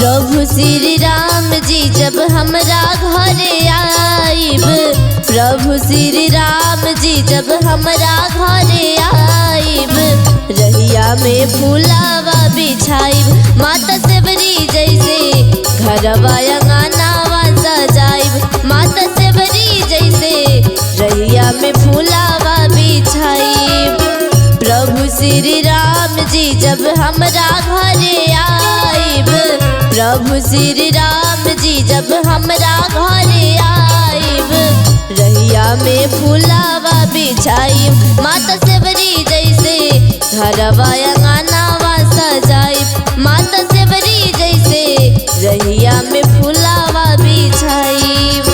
प्रभु श्री राम जी जब हमरा घरे आइब, प्रभु श्री राम जी जब हमरा घरे आइब, रहिया में फूलावा बिछाइब, माता सेवरी जैसे घरवा अंगनावा सजाइब, माता सेवरी जैसे रहिया में फूलावा बिछाइब। प्रभु श्री राम जी जब हमरा घरे आइब, प्रभु श्री राम जी जब हमरा घरे आइब, रहिया में फूलावा बिछाइब, माता सेवरी जैसे घरवा अंगनावा सजाइब, माता सेवरी जैसे रहिया में फूलावा बिछाइब।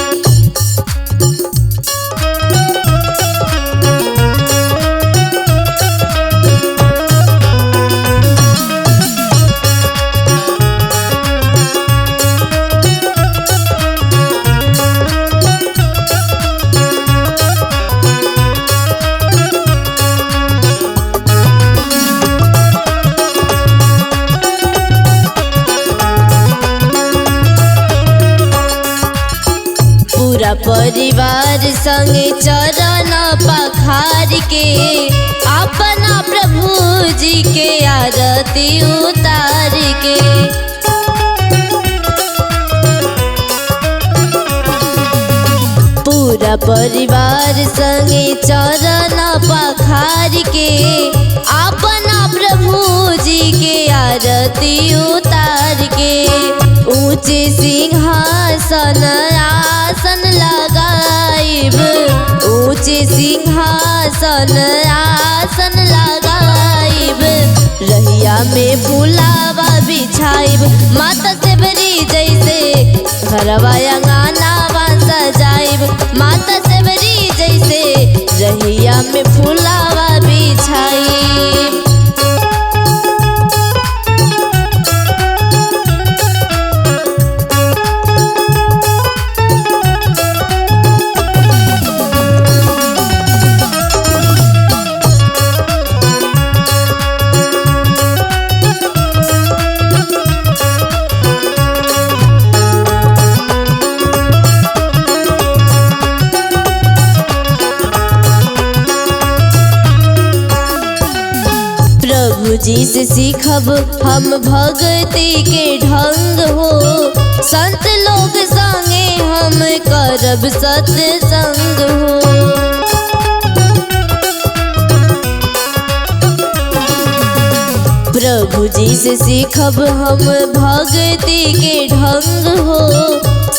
पूरा परिवार संगे चरण पखार के अपना प्रभु जी के आरती उतार के, पूरा परिवार संगे चरण पखार के अपना प्रभु जी के आरती उतार के, ऊंचे सिंहासन आसन लगाइब, ऊंचे सिंहासन आसन लगाइब, रहिया में फूलावा बिछाइब, माता सेवरी जैसे घरवा अंगनावा सजाइब, माता सेवरी जैसे रहिया में फूलावा बिछाइब। प्रभु जी से सीखब हम भक्ति के ढंग हो, संत लोग संगे हम करब सत्संग हो। प्रभु जी से सीखब हम भक्ति के ढंग हो,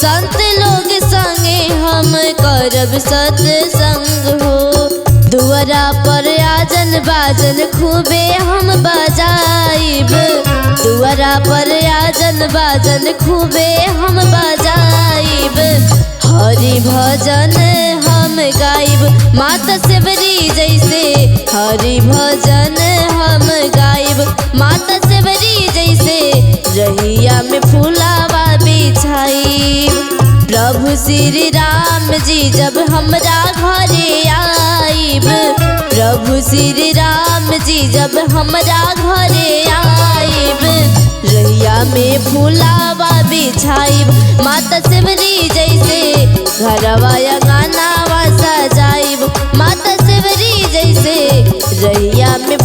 संत लोग संगे हम करब सत्संग हो। दुआरा पर आजन बाजन खूबे हम बजाइब, दुआरा पर आजन बाजन खूबे हम बजाइब, हरि भजन हम गाइब, माता सेवरी जैसे हरि भजन हम गाइब, माता सेवरी जैसे रहिया में फूलावा बिछाइब। प्रभु श्री राम जी जब हमरा घरे आइब, प्रभु श्री राम जी जब हमरा घरे आइब, रहिया में फूलावा बिछाइब, माता सेवरी जैसे घरवा अंगनावा सजाइब, माता सेवरी जैसे रहिया में